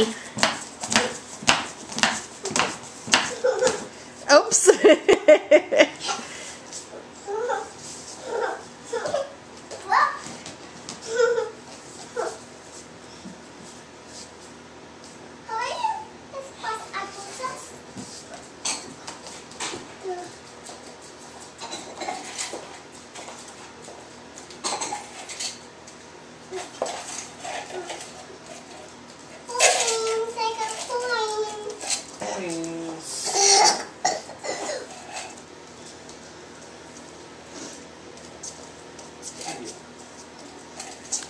Daddy. Oops.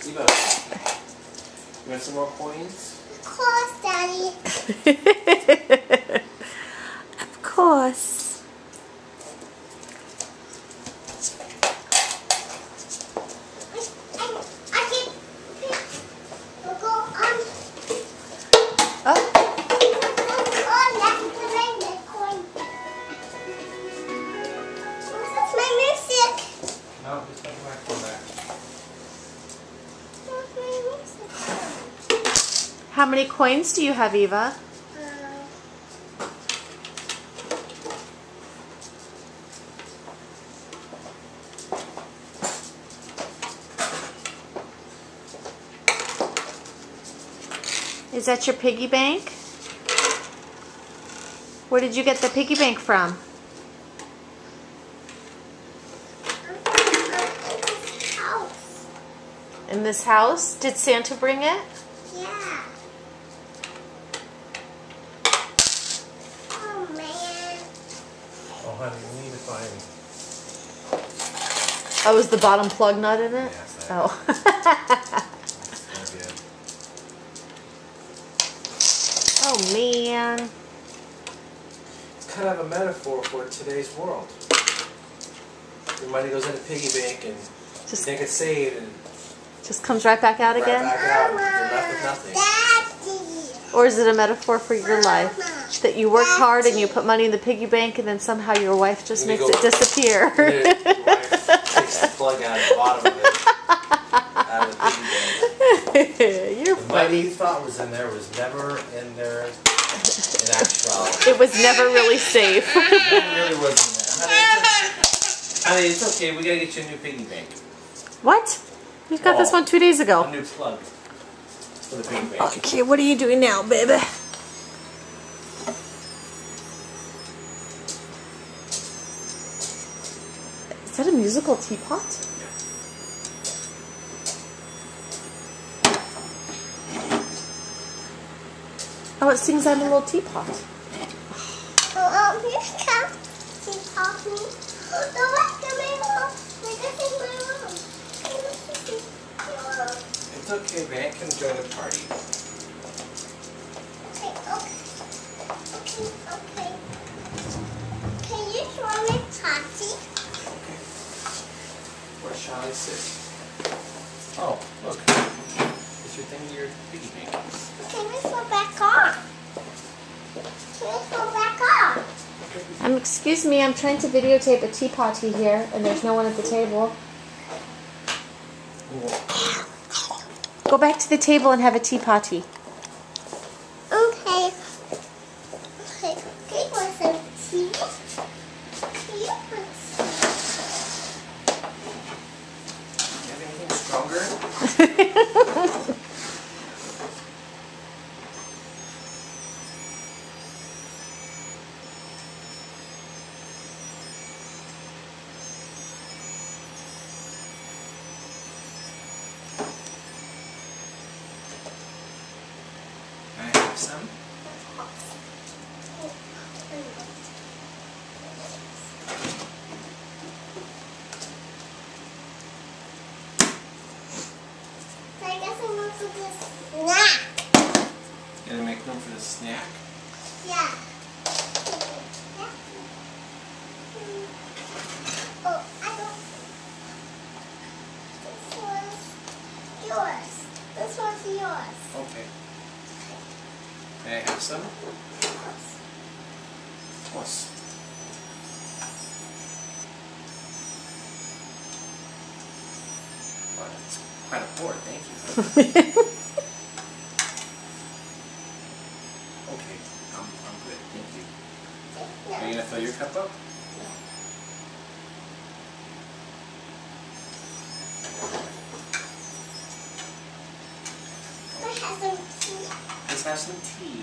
Eva, you want some more coins? Of course, Daddy. Of course. How many coins do you have, Eva? Is that your piggy bank? Where did you get the piggy bank from? In this house? Did Santa bring it? Yeah. Oh, man. Oh, honey, we need to find... Oh, is the bottom plug not in it? Yes, oh. Oh, man. It's kind of a metaphor for today's world. Your money goes in a piggy bank and you think it's saved and... Just comes right back out again? Right back out and you're left with nothing. Daddy. Or is it a metaphor for your life? That you work hard and you put money in the piggy bank and then somehow your wife just makes it disappear. Your wife takes the plug out of the bottom of it. Out of the piggy bank. You're the funny. money you thought was in there was never in there in actuality. It was never really safe. It really wasn't there. Honey, it's okay. We gotta get you a new piggy bank. What? You got this one 2 days ago. A new plug for the piggy bank. Okay, what are you doing now, baby? Is that a musical teapot? Yeah. Oh, it sings I'm a little teapot. Oh, here comes teapot. The rest of my room. This is my room. It's okay, man. Can join the party. Okay. Can you show me Tati? Okay. Where shall I sit? Oh, look. It's your thing, your piggy bank. Can we go back on? Excuse me, I'm trying to videotape a teapotty here, and there's no one at the table. Go back to the table and have a teapotty. Okay. Okay, want some tea? You have anything stronger? Can I have some? I guess I'm going to do snack. You gotta make room for the snack? Yeah. Oh, I don't. This one's yours. This one's yours. Okay. May I have some? Of course. Well, that's quite a board, thank you. Okay, I'm good. Thank you. Are you gonna fill your cup up? Let's have some tea.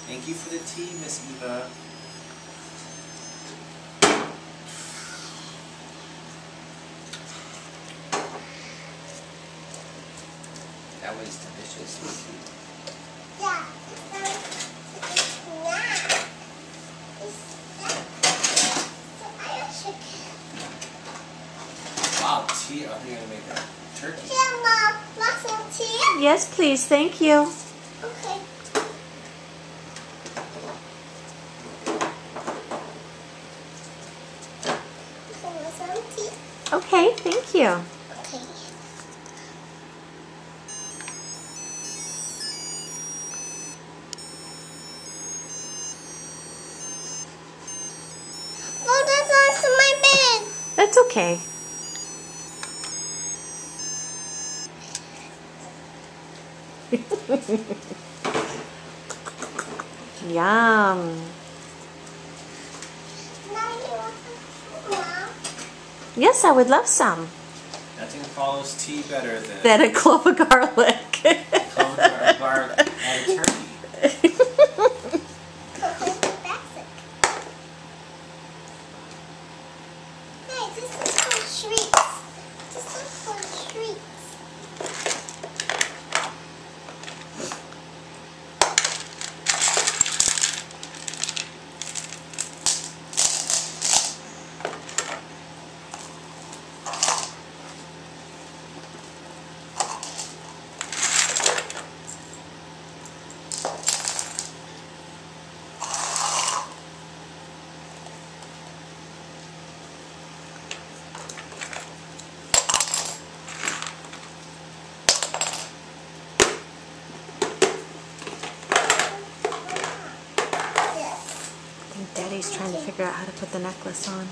Thank you for the tea, Miss Eva. That was delicious. Yeah. Wow, tea. I think I'm gonna make a turkey. Yeah, Mom. Want some tea? Yes, please. Thank you. Okay. Want some tea? Okay, thank you. Okay. Oh, that's on my bed. That's okay. Yum. Now you want some, Mom? Yes, I would love some. Nothing follows tea better than Then a clove of garlic. clove of garlic and a turkey. Hey, this is for treats. This is for treats. Daddy's trying to figure out how to put the necklace on.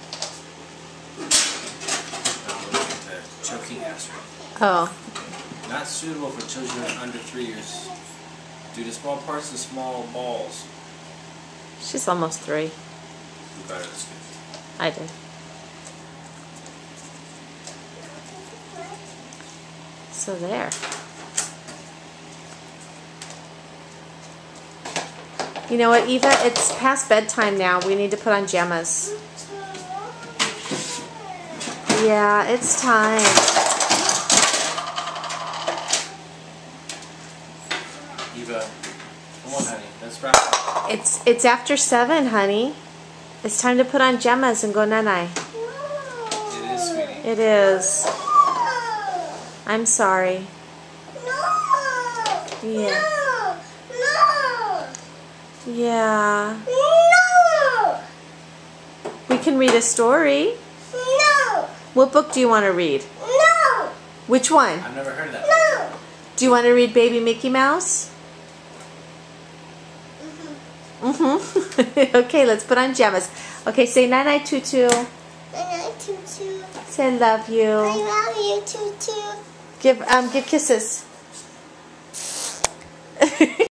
The choking hazard. Oh. Not suitable for children under 3 years due to small parts and small balls. She's almost 3. Who got it this gift? I did. So there. You know what, Eva? It's past bedtime now. We need to put on jammas. Yeah, it's time. Eva, come on, honey. Let's wrap up. It's after 7, honey. It's time to put on jammas and go nanai. It is, sweetie. It is. I'm sorry. No! Yeah. No! No! Yeah. No! We can read a story. No! What book do you want to read? No! Which one? I've never heard of that. No! Do you want to read Baby Mickey Mouse? Mm-hmm. Okay, let's put on jammas. Okay, say night-night, Tutu. Night-night, Tutu. Say love you. I love you, Tutu. Give kisses.